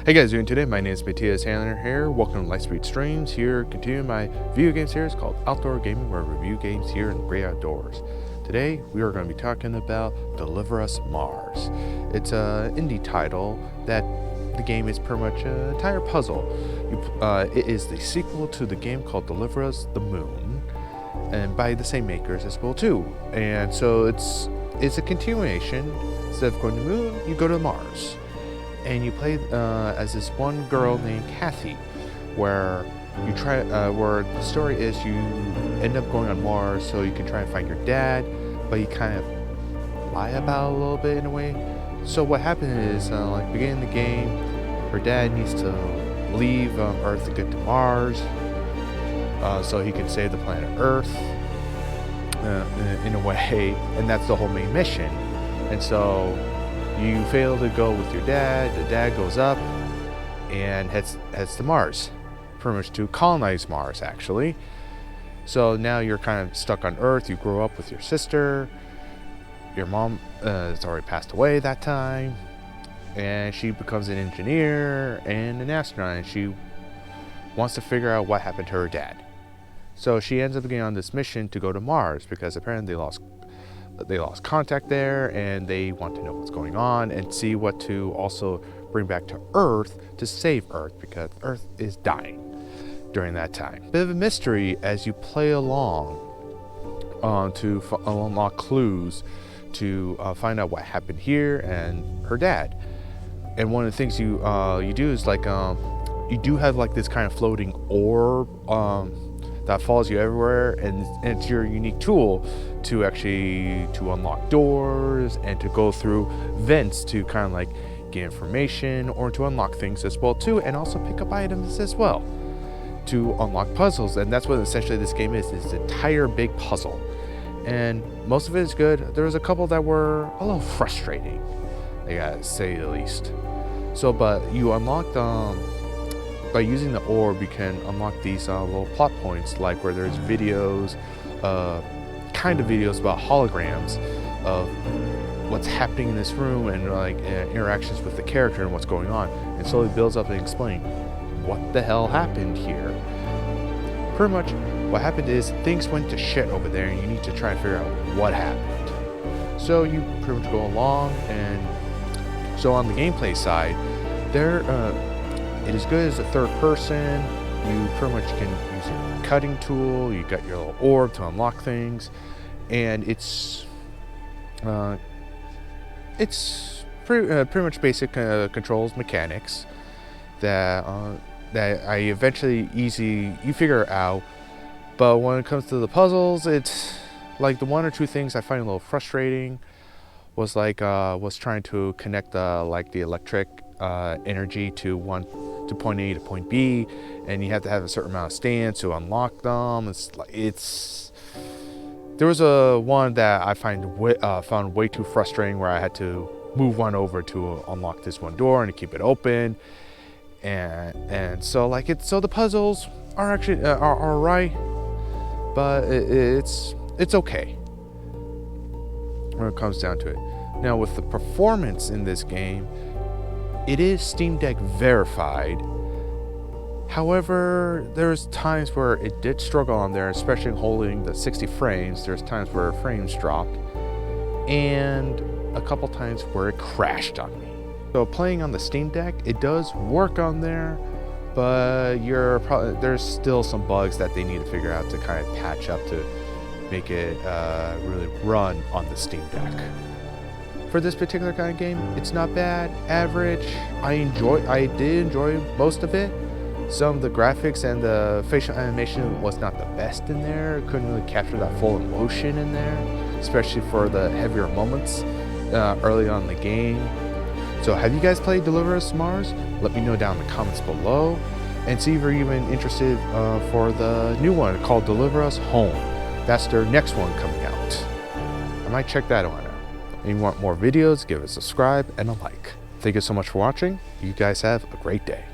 Hey guys, doing today? My name is Matthias Handler here. Welcome to Lightspeed Streams. Here, continuing my video game series called Outdoor Gaming, where I review games here in the great outdoors. Today, we are going to be talking about Deliver Us Mars. It's an indie title that the game is pretty much an entire puzzle. It is the sequel to the game called Deliver Us the Moon, and by the same makers as well too. And so it's a continuation. Instead of going to the moon, you go to Mars. And you play as this one girl named Kathy, where where the story is you end up going on Mars so you can try and find your dad, but you kind of lie about it a little bit in a way. So what happened is, like beginning the game, her dad needs to leave Earth to get to Mars, so he can save the planet Earth in a way, and that's the whole main mission. And so you fail to go with your dad. The dad goes up and heads to Mars, pretty much to colonize Mars, actually. So now you're kind of stuck on Earth. You grow up with your sister. Your mom has already passed away that time, and she becomes an engineer and an astronaut, and she wants to figure out what happened to her dad. So she ends up getting on this mission to go to Mars because apparently they lost contact there, and they want to know what's going on and see what to also bring back to Earth to save Earth, because Earth is dying during that time. Bit of a mystery as you play along to unlock clues to find out what happened here and her dad. And one of the things you do is like you do have like this kind of floating orb that follows you everywhere, and it's your unique tool to unlock doors and to go through vents to kind of like get information or to unlock things as well too, and also pick up items as well to unlock puzzles. And that's what essentially this game is an entire big puzzle, and most of it is good. There was a couple that were a little frustrating, I gotta say the least. So but you unlocked by using the orb, you can unlock these little plot points, like where there's videos, kind of videos about holograms of what's happening in this room, and like interactions with the character and what's going on, and slowly builds up and explain what the hell happened here. Pretty much what happened is things went to shit over there, and you need to try and figure out what happened. So you pretty much go along, and so on the gameplay side, it is good as a third person. You pretty much can use your cutting tool. You got your little orb to unlock things, and it's pretty much basic controls mechanics that I eventually you figure out. But when it comes to the puzzles, it's like the one or two things I find a little frustrating was like was trying to connect the electric energy to point A to point B, and you have to have a certain amount of stands to unlock them. There was a one that I found way too frustrating, where I had to move one over to unlock this one door and to keep it open, and so the puzzles are actually are alright, but it's okay when it comes down to it. Now with the performance in this game, it is Steam Deck verified. However, there's times where it did struggle on there, especially holding the 60 frames. There's times where frames dropped, and a couple times where it crashed on me. So playing on the Steam Deck, it does work on there, but there's still some bugs that they need to figure out to kind of patch up to make it really run on the Steam Deck. For this particular kind of game, it's not bad, average. I did enjoy most of it. Some of the graphics and the facial animation was not the best in there. Couldn't really capture that full emotion in there, especially for the heavier moments early on in the game. So have you guys played Deliver Us Mars? Let me know down in the comments below, and see if you're even interested for the new one called Deliver Us Home. That's their next one coming out. I might check that one out. If you want more videos, give it a subscribe and a like. Thank you so much for watching. You guys have a great day.